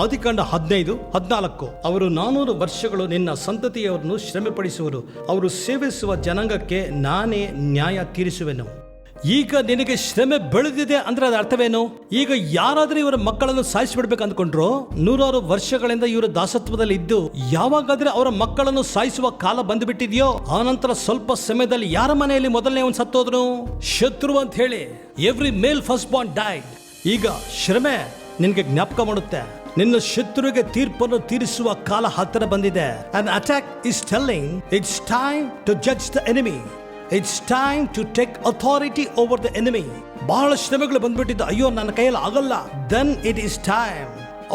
ಆದಿಕಾಂಡ 15:14. ಅವರು 400 ವರ್ಷಗಳು ನಿನ್ನ ಸಂತತಿಯವರನ್ನು ಶ್ರಮೆಪಡಿಸುವರು, ಅವರು ಸೇವಿಸುವ ಜನಾಂಗಕ್ಕೆ ನಾನೇ ನ್ಯಾಯ ತೀರಿಸುವೆನು. ಈಗ ನಿನಗೆ ಶ್ರಮೆ ಬೆಳೆದಿದೆ ಅಂದ್ರೆ ಅದ ಅರ್ಥವೇನು? ಈಗ ಯಾರಾದ್ರೂ ಇವರ ಮಕ್ಕಳನ್ನು ಸಾಯಿಸಿಬಿಡ್ಬೇಕು ಅಂದ್ಕೊಂಡ್ರು, 100 ವರ್ಷಗಳಿಂದ ಇವರು ದಾಸತ್ವದಲ್ಲಿ ಇದ್ದು ಯಾವಾಗಾದ್ರೆ ಅವರ ಮಕ್ಕಳನ್ನು ಸಾಯಿಸುವ ಕಾಲ ಬಂದುಬಿಟ್ಟಿದೆಯೋ, ಆನಂತರ ಸ್ವಲ್ಪ ಸಮಯದಲ್ಲಿ ಯಾರ ಮನೆಯಲ್ಲಿ ಮೊದಲನೇ ಒಂದು ಸತ್ತೋದ್ರು? ಶತ್ರು ಅಂತ ಹೇಳಿ. ಎವ್ರಿ ಮೇಲ್ ಫಸ್ಟ್ ಬಾರ್ನ್ ಡೈಡ್. ಈಗ ಶ್ರಮೆ ನಿನಗೆ ಜ್ಞಾಪಕ ಮಾಡುತ್ತೆ, ನಿನ್ನ ಶತ್ರುವಿಗೆ ತೀರ್ಪನ್ನು ತೀರಿಸುವ ಕಾಲ ಹತ್ತಿರ ಬಂದಿದೆ. An attack is telling it's time to judge the enemy. It's time to take authority over the enemy. ಬಹಳ ಶ್ರಮೆಗಳು ಬಂದ್ಬಿಟ್ಟಿದ್ದು, ಅಯ್ಯೋ ನನ್ನ ಕೈಯಲ್ಲಿ ಆಗಲ್ಲ. Then it is time.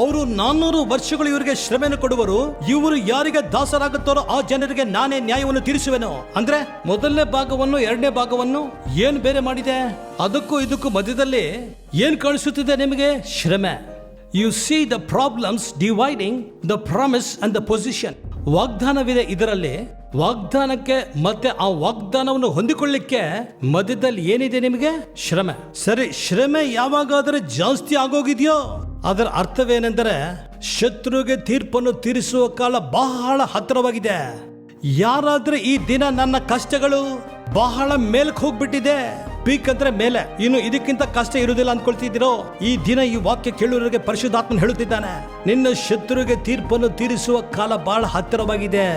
ಅವರು 400 ವರ್ಷಗಳು ಇವರಿಗೆ ಶ್ರಮೆಯನ್ನು ಕೊಡುವರು, ಇವರು ಯಾರಿಗೆ ದಾಸರಾಗುತ್ತಾರೋ ಆ ಜನರಿಗೆ ನಾನೇ ನ್ಯಾಯವನ್ನು ತೀರಿಸುವೆನು. ಅಂದ್ರೆ ಮೊದಲನೇ ಭಾಗವನ್ನು ಎರಡನೇ ಭಾಗವನ್ನು ಏನ್ ಬೇರೆ ಮಾಡಿದೆ? ಅದಕ್ಕೂ ಇದಕ್ಕೂ ಮಧ್ಯದಲ್ಲಿ ಏನ್ ಕಾಣಿಸುತ್ತಿದೆ ನಿಮಗೆ? ಶ್ರಮೆ. You see the problems dividing the promise and the position. ವಾಗ್ದಾನವಿದೆ, ಇದರಲ್ಲಿ ವಾಗ್ದಾನಕ್ಕೆ ಮತ್ತೆ ಆ ವಾಗ್ದಾನವನ್ನು ಹೊಂದಿಕೊಳ್ಳಿಕ್ಕೆ ಮಧ್ಯದಲ್ಲಿ ಏನಿದೆ ನಿಮಗೆ? ಶ್ರಮೆ. ಸರಿ, ಶ್ರಮೆ ಯಾವಾಗಾದ್ರೆ ಜಾಸ್ತಿ ಆಗೋಗಿದೆಯೋ ಅದರ ಅರ್ಥವೇನೆಂದರೆ ಶತ್ರುಗೆ ತೀರ್ಪನ್ನು ತೀರಿಸುವ ಕಾಲ ಬಹಳ ಹತ್ತಿರವಾಗಿದೆ. ಯಾರಾದ್ರೆ ಈ ದಿನ ನನ್ನ ಕಷ್ಟಗಳು ಬಹಳ ಮೇಲಕ್ಕೆ ಹೋಗ್ಬಿಟ್ಟಿದೆ, ಪೀಕ್ ಅಂದ್ರೆ ಮೇಲೆ, ಇನ್ನು ಇದಕ್ಕಿಂತ ಕಷ್ಟ ಇರುವುದಿಲ್ಲ ಅಂದ್ಕೊಳ್ತಿದ್ದೀರೋ, ಈ ದಿನ ಈ ವಾಕ್ಯ ಕೇಳುವವರಿಗೆ ಪರಿಶುದ್ಧಾತ್ಮನು ಹೇಳುತ್ತಿದ್ದಾನೆ, ನಿನ್ನ ಶತ್ರುಗೆ ತೀರ್ಪನ್ನು ತೀರಿಸುವ ಕಾಲ ಬಹಳ ಹತ್ತಿರವಾಗಿದೆ.